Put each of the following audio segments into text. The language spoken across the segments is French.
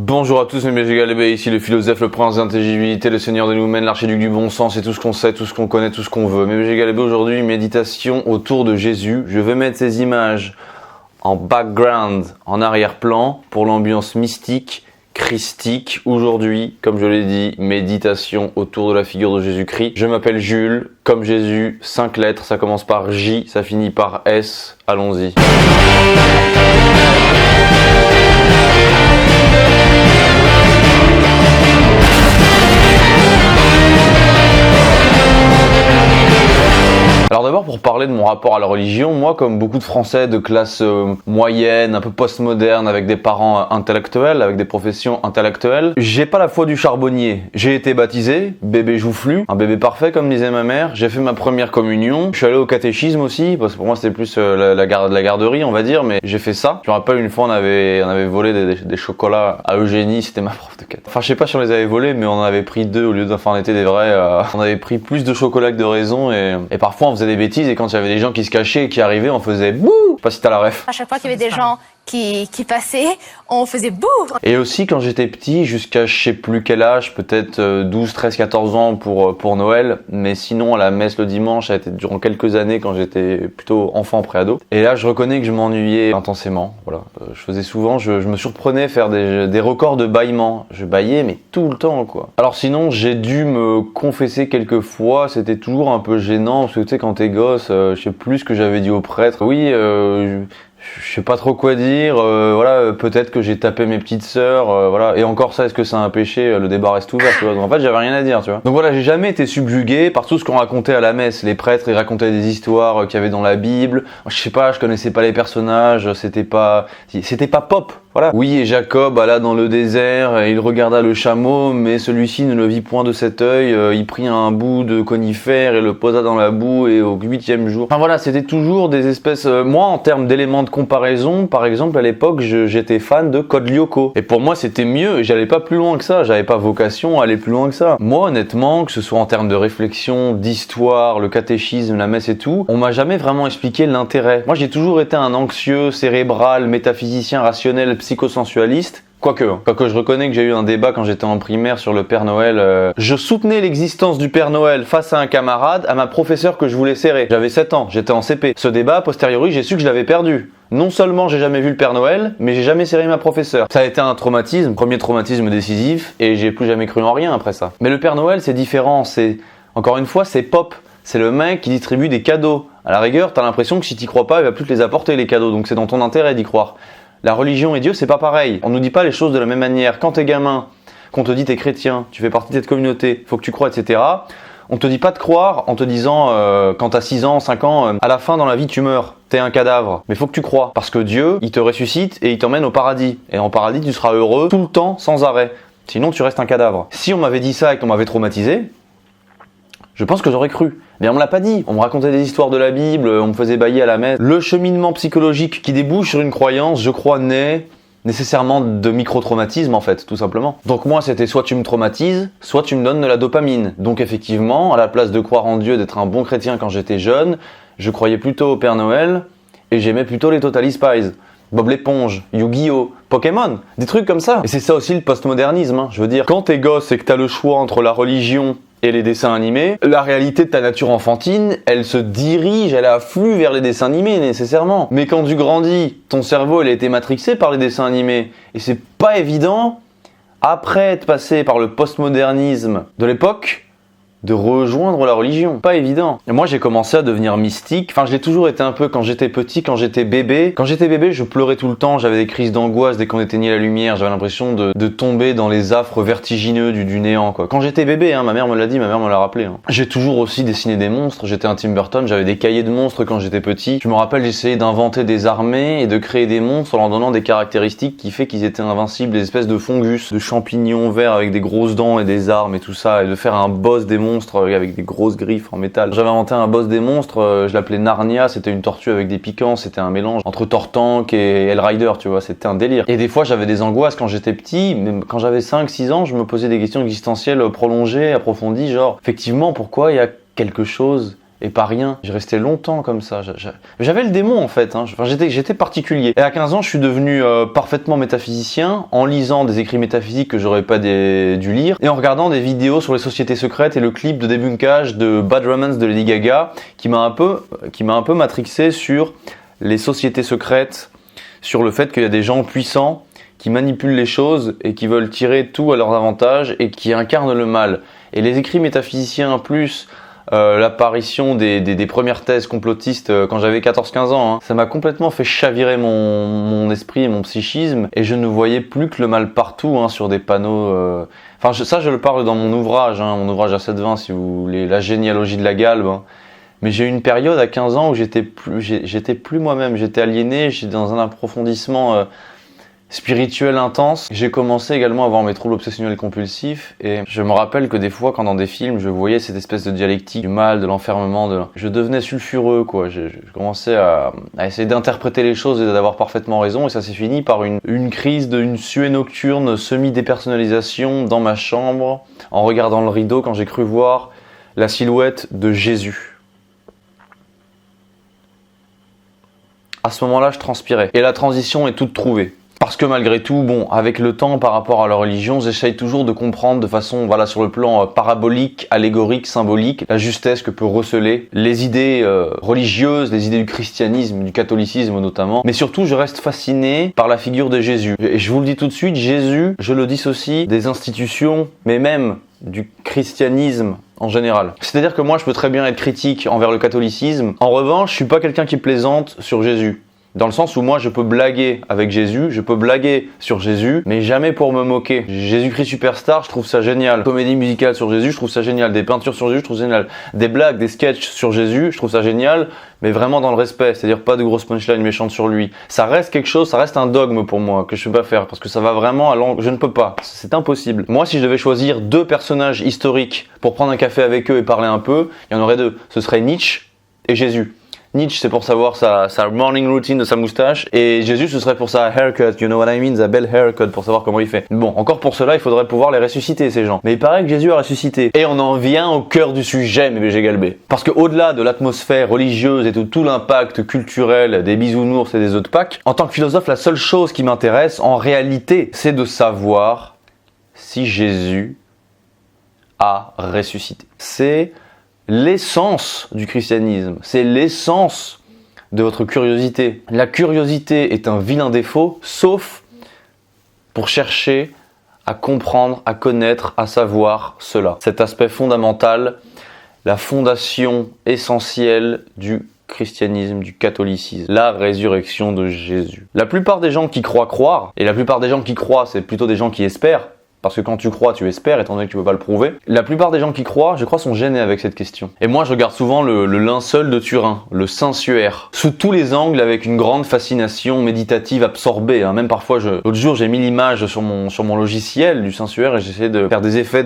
Bonjour à tous, mes BG Galébé, ici le philosophe, le prince d'intelligibilité, le seigneur des lumens, l'archiduc du bon sens et tout ce qu'on sait, tout ce qu'on connaît, tout ce qu'on veut. Mes BG Galébé, aujourd'hui, méditation autour de Jésus. Je vais mettre ces images en background, en arrière-plan, pour l'ambiance mystique, christique. Aujourd'hui, comme je l'ai dit, méditation autour de la figure de Jésus-Christ. Je m'appelle Jules, comme Jésus, 5 lettres, ça commence par J, ça finit par S. Allons-y. Alors d'abord, pour parler de mon rapport à la religion, moi, comme beaucoup de Français de classe moyenne, un peu postmoderne, avec des parents intellectuels, avec des professions intellectuelles, j'ai pas la foi du charbonnier. J'ai été baptisé, bébé joufflu, un bébé parfait comme disait ma mère. J'ai fait ma première communion. Je suis allé au catéchisme aussi, parce que pour moi c'était plus la garderie, on va dire, mais j'ai fait ça. Je me rappelle une fois, on avait volé des chocolats à Eugénie, c'était ma prof de cat. Enfin, je sais pas si on les avait volés, mais on en avait pris 2 au lieu d'en était des vrais. On avait pris plus de chocolat que de raison et parfois on faisait des bêtises et quand il y avait des gens qui se cachaient et qui arrivaient, on faisait bouh. Je sais pas si t'as la ref. À chaque fois qu'il y avait des gens qui passaient, on faisait bouh. Et aussi quand j'étais petit, jusqu'à je sais plus quel âge, peut-être 12, 13, 14 ans pour Noël, mais sinon à la messe le dimanche, ça a été durant quelques années quand j'étais plutôt enfant préado. Et là je reconnais que je m'ennuyais intensément. Voilà, je faisais souvent, je me surprenais à faire des records de bâillement. Je bâillais mais tout le temps quoi. Alors sinon j'ai dû me confesser quelques fois, c'était toujours un peu gênant parce que tu sais quand t'es gosse, je sais plus ce que j'avais dit au prêtre. Oui, je sais pas trop quoi dire, voilà, peut-être que j'ai tapé mes petites sœurs, voilà, et encore ça, est-ce que c'est un péché? Le débat reste ouvert, tu vois. Donc en fait, j'avais rien à dire, tu vois. Donc voilà, j'ai jamais été subjugué par tout ce qu'on racontait à la messe. Les prêtres, ils racontaient des histoires qu'il y avait dans la Bible. Je sais pas, je connaissais pas les personnages, c'était pas pop. Voilà. Oui, et Jacob alla dans le désert, et il regarda le chameau, mais celui-ci ne le vit point de cet œil. Il prit un bout de conifère et le posa dans la boue, et au 8e jour. Enfin voilà, c'était toujours des espèces. Moi, en termes d'éléments de comparaison, par exemple, à l'époque, j'étais fan de Code Lyoko. Et pour moi, c'était mieux, et j'allais pas plus loin que ça. J'avais pas vocation à aller plus loin que ça. Moi, honnêtement, que ce soit en termes de réflexion, d'histoire, le catéchisme, la messe et tout, on m'a jamais vraiment expliqué l'intérêt. Moi, j'ai toujours été un anxieux, cérébral, métaphysicien, rationnel, psychosensualiste. Quoique je reconnais que j'ai eu un débat quand j'étais en primaire sur le Père Noël. Je soutenais l'existence du Père Noël face à un camarade, à ma professeure que je voulais serrer. J'avais 7 ans, j'étais en CP. Ce débat, a posteriori, j'ai su que je l'avais perdu. Non seulement j'ai jamais vu le Père Noël, mais j'ai jamais serré ma professeure. Ça a été un traumatisme, premier traumatisme décisif, et j'ai plus jamais cru en rien après ça. Mais le Père Noël, c'est différent, encore une fois, c'est pop. C'est le mec qui distribue des cadeaux. À la rigueur, t'as l'impression que si t'y crois pas, il va plus te les apporter les cadeaux, donc c'est dans ton intérêt d'y croire. La religion et Dieu, c'est pas pareil. On nous dit pas les choses de la même manière. Quand t'es gamin, qu'on te dit t'es chrétien, tu fais partie de cette communauté, faut que tu crois, etc. On te dit pas de croire en te disant, quand t'as 6 ans, 5 ans, à la fin dans la vie tu meurs, t'es un cadavre. Mais faut que tu crois, parce que Dieu, il te ressuscite et il t'emmène au paradis. Et en paradis, tu seras heureux tout le temps, sans arrêt. Sinon, tu restes un cadavre. Si on m'avait dit ça et qu'on m'avait traumatisé, je pense que j'aurais cru. Mais on me l'a pas dit. On me racontait des histoires de la Bible, on me faisait bailler à la messe. Le cheminement psychologique qui débouche sur une croyance, je crois, naît nécessairement de micro-traumatisme en fait, tout simplement. Donc moi, c'était soit tu me traumatises, soit tu me donnes de la dopamine. Donc effectivement, à la place de croire en Dieu, d'être un bon chrétien quand j'étais jeune, je croyais plutôt au Père Noël et j'aimais plutôt les Totally Spies. Bob l'éponge, Yu-Gi-Oh, Pokémon, des trucs comme ça. Et c'est ça aussi le postmodernisme, hein. Je veux dire, quand t'es gosse et que t'as le choix entre la religion et les dessins animés, la réalité de ta nature enfantine, elle se dirige, elle afflue vers les dessins animés nécessairement. Mais quand tu grandis, ton cerveau il a été matrixé par les dessins animés. Et c'est pas évident, après être passé par le postmodernisme de l'époque, de rejoindre la religion. Pas évident. Et moi, j'ai commencé à devenir mystique. Enfin, je l'ai toujours été un peu quand j'étais petit, quand j'étais bébé. Quand j'étais bébé, je pleurais tout le temps. J'avais des crises d'angoisse dès qu'on éteignait la lumière. J'avais l'impression de tomber dans les affres vertigineux du néant, quoi. Quand j'étais bébé, hein, ma mère me l'a dit, ma mère me l'a rappelé. Hein. J'ai toujours aussi dessiné des monstres. J'étais un Tim Burton. J'avais des cahiers de monstres quand j'étais petit. Je me rappelle, j'essayais d'inventer des armées et de créer des monstres en leur donnant des caractéristiques qui fait qu'ils étaient invincibles, des espèces de fungus, de champignons verts avec des grosses dents et des armes et tout ça, et de faire un boss des monstres avec des grosses griffes en métal. J'avais inventé un boss des monstres, je l'appelais Narnia, c'était une tortue avec des piquants, c'était un mélange entre Tortank et Hell Rider, tu vois, c'était un délire. Et des fois j'avais des angoisses quand j'étais petit, même quand j'avais 5-6 ans, je me posais des questions existentielles prolongées, approfondies, genre, effectivement, pourquoi il y a quelque chose et pas rien. J'ai resté longtemps comme ça. J'avais le démon en fait. Hein. Enfin, j'étais particulier. Et à 15 ans, je suis devenu parfaitement métaphysicien en lisant des écrits métaphysiques que j'aurais pas dû lire et en regardant des vidéos sur les sociétés secrètes et le clip de débunkage de Bad Romance de Lady Gaga qui m'a un peu matrixé sur les sociétés secrètes, sur le fait qu'il y a des gens puissants qui manipulent les choses et qui veulent tirer tout à leur avantage et qui incarnent le mal. Et les écrits métaphysiciens plus l'apparition des premières thèses complotistes quand j'avais 14-15 ans, hein, ça m'a complètement fait chavirer mon esprit et mon psychisme et je ne voyais plus que le mal partout hein, sur des panneaux. Enfin, ça je le parle dans mon ouvrage, hein, mon ouvrage à 720 si vous voulez, la généalogie de la galbe. Hein. Mais j'ai eu une période à 15 ans où j'étais plus moi-même, j'étais aliéné, j'étais dans un approfondissement spirituel intense. J'ai commencé également à avoir mes troubles obsessionnels compulsifs et je me rappelle que des fois quand dans des films je voyais cette espèce de dialectique du mal, de l'enfermement, je devenais sulfureux quoi. Je commençais à essayer d'interpréter les choses et d'avoir parfaitement raison et ça s'est fini par une crise d'une suée nocturne semi-dépersonnalisation dans ma chambre en regardant le rideau quand j'ai cru voir la silhouette de Jésus. À ce moment-là, je transpirais et la transition est toute trouvée. Parce que malgré tout, bon, avec le temps, par rapport à la religion, j'essaye toujours de comprendre de façon, voilà, sur le plan parabolique, allégorique, symbolique, la justesse que peut receler les idées religieuses, les idées du christianisme, du catholicisme notamment. Mais surtout, je reste fasciné par la figure de Jésus. Et je vous le dis tout de suite, Jésus, je le dissocie des institutions, mais même du christianisme en général. C'est-à-dire que moi, je peux très bien être critique envers le catholicisme. En revanche, je suis pas quelqu'un qui plaisante sur Jésus. Dans le sens où moi je peux blaguer avec Jésus, je peux blaguer sur Jésus, mais jamais pour me moquer. Jésus-Christ Superstar, je trouve ça génial. Comédie musicale sur Jésus, je trouve ça génial. Des peintures sur Jésus, je trouve ça génial. Des blagues, des sketchs sur Jésus, je trouve ça génial, mais vraiment dans le respect. C'est-à-dire pas de grosses punchlines méchantes sur lui. Ça reste quelque chose, ça reste un dogme pour moi que je peux pas faire parce que ça va vraiment à l'angle. Je ne peux pas. C'est impossible. Moi, si je devais choisir deux personnages historiques pour prendre un café avec eux et parler un peu, il y en aurait deux. Ce serait Nietzsche et Jésus. Nietzsche, c'est pour savoir sa morning routine de sa moustache. Et Jésus, ce serait pour sa haircut, you know what I mean, sa belle haircut, pour savoir comment il fait. Bon, encore pour cela, il faudrait pouvoir les ressusciter, ces gens. Mais il paraît que Jésus a ressuscité. Et on en vient au cœur du sujet, mes BG Galbé. Parce que au-delà de l'atmosphère religieuse et de tout l'impact culturel des bisounours et des œufs de Pâques, en tant que philosophe, la seule chose qui m'intéresse, en réalité, c'est de savoir si Jésus a ressuscité. C'est l'essence du christianisme, c'est l'essence de votre curiosité. La curiosité est un vilain défaut, sauf pour chercher à comprendre, à connaître, à savoir cela. Cet aspect fondamental, la fondation essentielle du christianisme, du catholicisme, la résurrection de Jésus. La plupart des gens qui croient, et la plupart des gens qui croient, c'est plutôt des gens qui espèrent, parce que quand tu crois, tu espères, étant donné que tu peux pas le prouver. La plupart des gens qui croient, je crois, sont gênés avec cette question. Et moi, je regarde souvent le linceul de Turin, le Saint-Suaire, sous tous les angles, avec une grande fascination méditative absorbée. Hein. Même parfois, l'autre jour, j'ai mis l'image sur mon logiciel du Saint-Suaire et j'essayais de faire des effets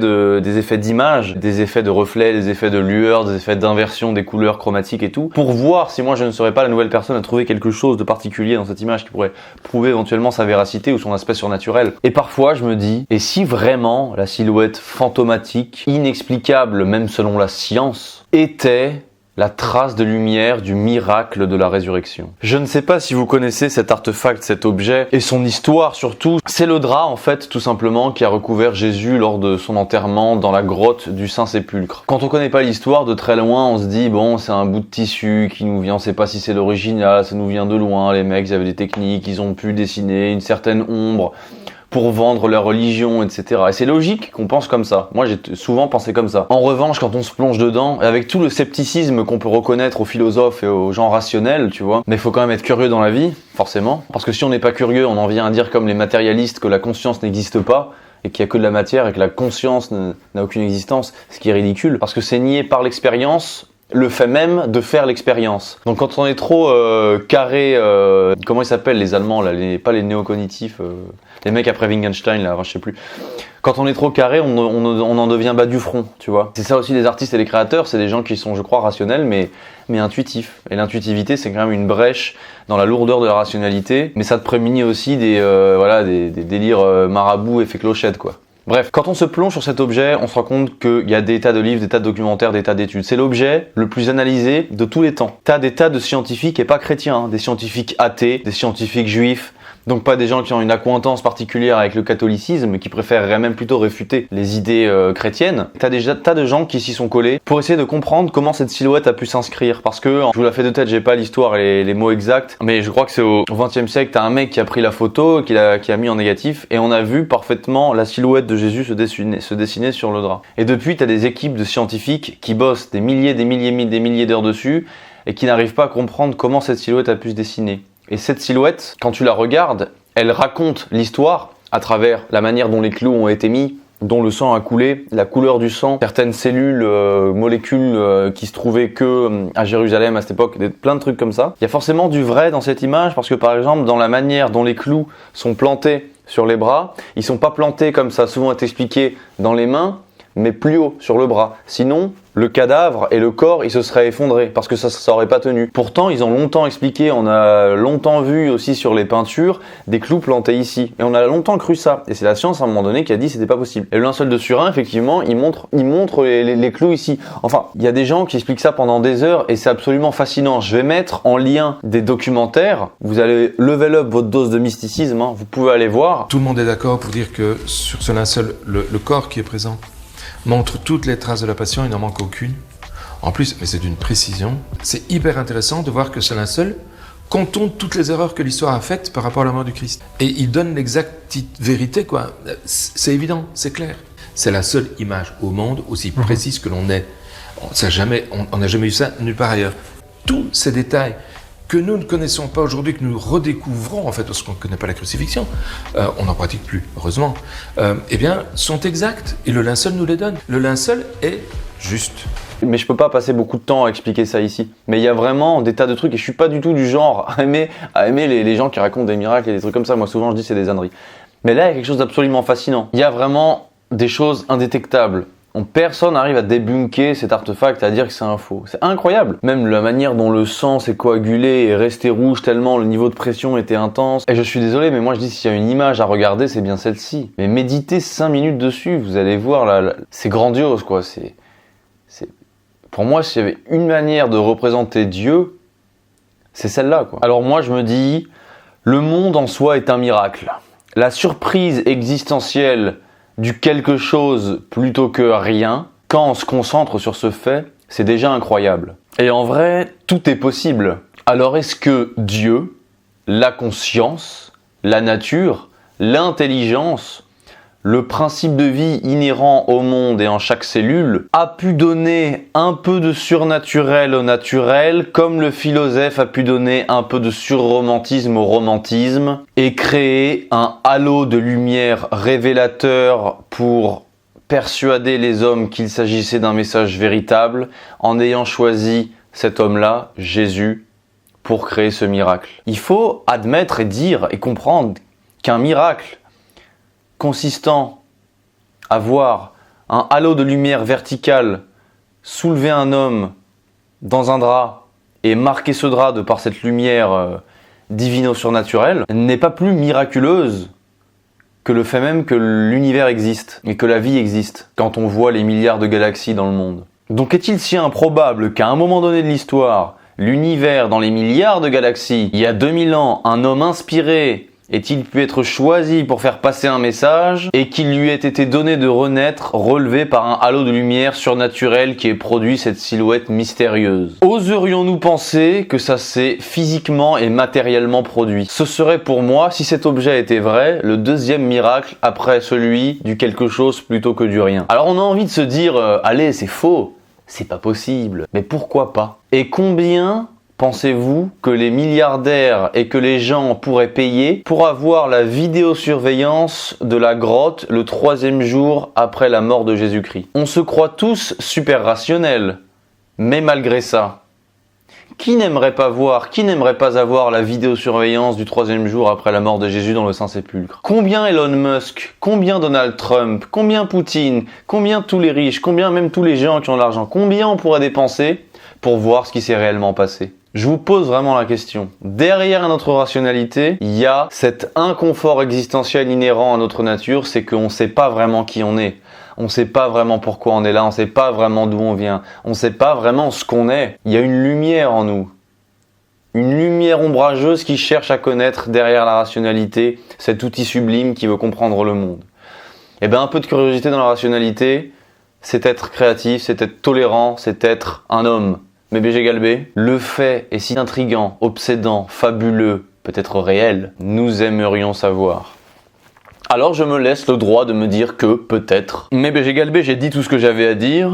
d'image, des effets de reflets, des effets de lueur, des effets d'inversion des couleurs chromatiques et tout, pour voir si moi, je ne serais pas la nouvelle personne à trouver quelque chose de particulier dans cette image qui pourrait prouver éventuellement sa véracité ou son aspect surnaturel. Et parfois, je me dis, et si vraiment la silhouette fantomatique, inexplicable même selon la science, était la trace de lumière du miracle de la résurrection. Je ne sais pas si vous connaissez cet artefact, cet objet, et son histoire surtout. C'est le drap en fait, tout simplement, qui a recouvert Jésus lors de son enterrement dans la grotte du Saint-Sépulcre. Quand on connaît pas l'histoire, de très loin, on se dit, bon, c'est un bout de tissu qui nous vient, on sait pas si c'est l'original, ça nous vient de loin, les mecs, ils avaient des techniques, ils ont pu dessiner une certaine ombre pour vendre leur religion, etc. Et c'est logique qu'on pense comme ça. Moi, j'ai souvent pensé comme ça. En revanche, quand on se plonge dedans, avec tout le scepticisme qu'on peut reconnaître aux philosophes et aux gens rationnels, tu vois, mais il faut quand même être curieux dans la vie, forcément. Parce que si on n'est pas curieux, on en vient à dire comme les matérialistes que la conscience n'existe pas, et qu'il n'y a que de la matière, et que la conscience n'a aucune existence, ce qui est ridicule. Parce que c'est nier par l'expérience le fait même de faire l'expérience. Donc quand on est trop carré, comment ils s'appellent les Allemands là, pas les néocognitifs, les mecs après Wittgenstein là, enfin, je sais plus. Quand on est trop carré, on en devient bas du front, tu vois. C'est ça aussi les artistes et les créateurs, c'est des gens qui sont, je crois, rationnels, mais intuitifs. Et l'intuitivité, c'est quand même une brèche dans la lourdeur de la rationalité, mais ça te prémunit aussi des délires marabouts, effet clochette, quoi. Bref, quand on se plonge sur cet objet, on se rend compte qu'il y a des tas de livres, des tas de documentaires, des tas d'études. C'est l'objet le plus analysé de tous les temps. T'as des tas de scientifiques et pas chrétiens, des scientifiques athées, des scientifiques juifs, donc pas des gens qui ont une accointance particulière avec le catholicisme, qui préféreraient même plutôt réfuter les idées chrétiennes. T'as déjà tas de gens qui s'y sont collés pour essayer de comprendre comment cette silhouette a pu s'inscrire. Parce que, je vous la fais de tête, j'ai pas l'histoire et les mots exacts, mais je crois que c'est au XXe siècle, t'as un mec qui a pris la photo, qui a mis en négatif, et on a vu parfaitement la silhouette de Jésus se dessiner sur le drap. Et depuis, t'as des équipes de scientifiques qui bossent des milliers d'heures dessus, et qui n'arrivent pas à comprendre comment cette silhouette a pu se dessiner. Et cette silhouette, quand tu la regardes, elle raconte l'histoire à travers la manière dont les clous ont été mis, dont le sang a coulé, la couleur du sang, certaines cellules, molécules qui se trouvaient que à Jérusalem à cette époque, plein de trucs comme ça. Il y a forcément du vrai dans cette image parce que par exemple dans la manière dont les clous sont plantés sur les bras, ils sont pas plantés comme ça a souvent été expliqué dans les mains, mais plus haut sur le bras. Sinon, le cadavre et le corps, ils se seraient effondrés parce que ça aurait pas tenu. Pourtant, ils ont longtemps expliqué, on a longtemps vu aussi sur les peintures des clous plantés ici. Et on a longtemps cru ça. Et c'est la science à un moment donné qui a dit que c'était pas possible. Et le linceul de Surin, effectivement, il montre les clous ici. Enfin, il y a des gens qui expliquent ça pendant des heures et c'est absolument fascinant. Je vais mettre en lien des documentaires. Vous allez level up votre dose de mysticisme, hein. Vous pouvez aller voir. Tout le monde est d'accord pour dire que sur ce linceul, le corps qui est présent montre toutes les traces de la passion, il n'en manque aucune. En plus, mais c'est d'une précision, c'est hyper intéressant de voir que ce linceul contourne toutes les erreurs que l'histoire a faites par rapport à la mort du Christ. Et il donne l'exacte vérité, quoi. C'est évident, c'est clair. C'est la seule image au monde aussi précise que l'on ait. On n'a jamais eu ça nulle part ailleurs. Tous ces détails que nous ne connaissons pas aujourd'hui, que nous redécouvrons en fait, parce qu'on ne connaît pas la crucifixion, on n'en pratique plus, heureusement, eh bien, sont exacts et le linceul nous les donne. Le linceul est juste. Mais je peux pas passer beaucoup de temps à expliquer ça ici. Mais il y a vraiment des tas de trucs et je suis pas du tout du genre à aimer les gens qui racontent des miracles et des trucs comme ça. Moi, souvent, je dis c'est des âneries. Mais là, il y a quelque chose d'absolument fascinant. Il y a vraiment des choses indétectables. Personne n'arrive à débunker cet artefact, à dire que c'est un faux. C'est incroyable. Même la manière dont le sang s'est coagulé et resté rouge tellement le niveau de pression était intense. Et je suis désolé, mais moi je dis s'il y a une image à regarder, c'est bien celle-ci. Mais méditez 5 minutes dessus, vous allez voir, c'est grandiose quoi. Pour moi, s'il y avait une manière de représenter Dieu, c'est celle-là quoi. Alors moi je me dis, le monde en soi est un miracle. La surprise existentielle du quelque chose plutôt que rien, quand on se concentre sur ce fait, c'est déjà incroyable. Et en vrai, tout est possible. Alors est-ce que Dieu, la conscience, la nature, l'intelligence, le principe de vie inhérent au monde et en chaque cellule, a pu donner un peu de surnaturel au naturel, comme le philosophe a pu donner un peu de surromantisme au romantisme, et créer un halo de lumière révélateur pour persuader les hommes qu'il s'agissait d'un message véritable, en ayant choisi cet homme-là, Jésus, pour créer ce miracle. Il faut admettre et dire et comprendre qu'un miracle consistant à voir un halo de lumière verticale soulever un homme dans un drap et marquer ce drap de par cette lumière divino-surnaturelle n'est pas plus miraculeuse que le fait même que l'univers existe et que la vie existe quand on voit les milliards de galaxies dans le monde. Donc est-il si improbable qu'à un moment donné de l'histoire, l'univers dans les milliards de galaxies, il y a 2000 ans, un homme inspiré ait-il pu être choisi pour faire passer un message et qu'il lui ait été donné de renaître relevé par un halo de lumière surnaturel qui ait produit cette silhouette mystérieuse? Oserions-nous penser que ça s'est physiquement et matériellement produit? Ce serait pour moi, si cet objet était vrai, le deuxième miracle après celui du quelque chose plutôt que du rien. Alors on a envie de se dire, allez c'est faux, c'est pas possible, mais pourquoi pas? Et combien pensez-vous que les milliardaires et que les gens pourraient payer pour avoir la vidéosurveillance de la grotte le 3e jour après la mort de Jésus-Christ? On se croit tous super rationnels, mais malgré ça, qui n'aimerait pas avoir la vidéosurveillance du 3e jour après la mort de Jésus dans le Saint-Sépulcre? Combien Elon Musk, combien Donald Trump, combien Poutine, combien tous les riches, combien même tous les gens qui ont de l'argent, combien on pourrait dépenser pour voir ce qui s'est réellement passé? Je vous pose vraiment la question. Derrière notre rationalité, il y a cet inconfort existentiel inhérent à notre nature, c'est qu'on ne sait pas vraiment qui on est. On ne sait pas vraiment pourquoi on est là, on ne sait pas vraiment d'où on vient, on ne sait pas vraiment ce qu'on est. Il y a une lumière en nous. Une lumière ombrageuse qui cherche à connaître derrière la rationalité cet outil sublime qui veut comprendre le monde. Et bien un peu de curiosité dans la rationalité, c'est être créatif, c'est être tolérant, c'est être un homme. Mais BG Galbé, le fait est si intriguant, obsédant, fabuleux, peut-être réel, nous aimerions savoir. Alors je me laisse le droit de me dire que peut-être. Mais BG Galbé, j'ai dit tout ce que j'avais à dire.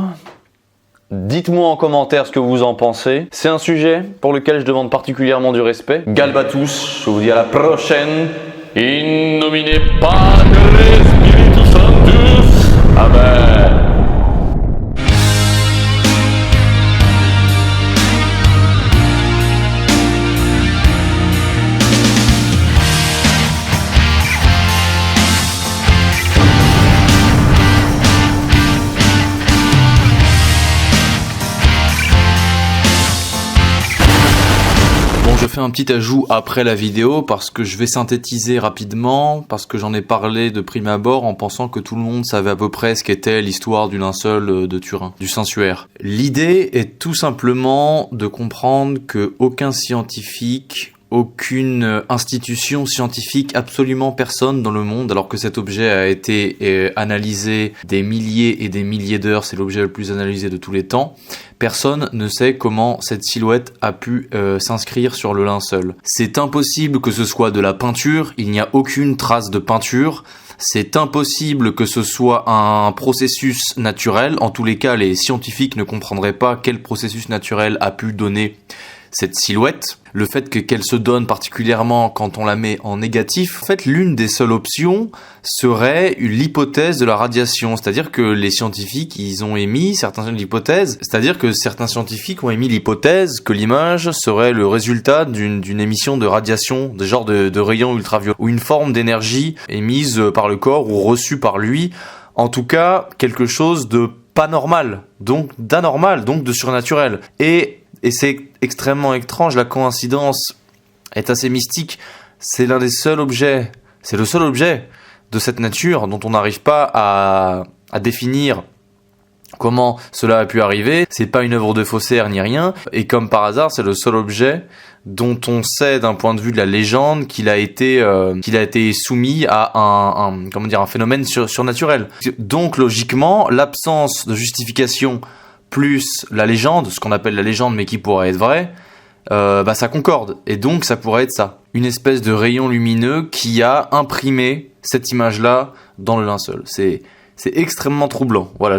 Dites-moi en commentaire ce que vous en pensez. C'est un sujet pour lequel je demande particulièrement du respect. Galba tous, je vous dis à la prochaine. In nomine Patris Spiritus Sanctus. Amen. Je fais un petit ajout après la vidéo parce que je vais synthétiser rapidement, parce que j'en ai parlé de prime abord en pensant que tout le monde savait à peu près ce qu'était l'histoire du linceul de Turin, du sensuaire. L'idée est tout simplement de comprendre que aucun scientifique, aucune institution scientifique, absolument personne dans le monde, alors que cet objet a été analysé des milliers et des milliers d'heures, c'est l'objet le plus analysé de tous les temps, personne ne sait comment cette silhouette a pu s'inscrire sur le linceul. C'est impossible que ce soit de la peinture, il n'y a aucune trace de peinture. C'est impossible que ce soit un processus naturel. En tous les cas, les scientifiques ne comprendraient pas quel processus naturel a pu donner cette silhouette. Le fait qu'elle se donne particulièrement quand on la met en négatif, en fait, l'une des seules options serait l'hypothèse de la radiation. C'est-à-dire que les scientifiques, ils ont émis certaines hypothèses. C'est-à-dire que certains scientifiques ont émis l'hypothèse que l'image serait le résultat d'une émission de radiation, des genres de rayons ultraviolets, ou une forme d'énergie émise par le corps ou reçue par lui. En tout cas, quelque chose de pas normal, donc d'anormal, donc de surnaturel. Et c'est extrêmement étrange, la coïncidence est assez mystique. C'est l'un des seuls objets, c'est le seul objet de cette nature dont on n'arrive pas à définir comment cela a pu arriver. C'est pas une œuvre de faussaire ni rien. Et comme par hasard, c'est le seul objet dont on sait d'un point de vue de la légende qu'il a été soumis à un phénomène surnaturel. Donc logiquement, l'absence de justification plus la légende, ce qu'on appelle la légende mais qui pourrait être vrai, ça concorde. Et donc ça pourrait être ça. Une espèce de rayon lumineux qui a imprimé cette image-là dans le linceul. C'est extrêmement troublant. Voilà.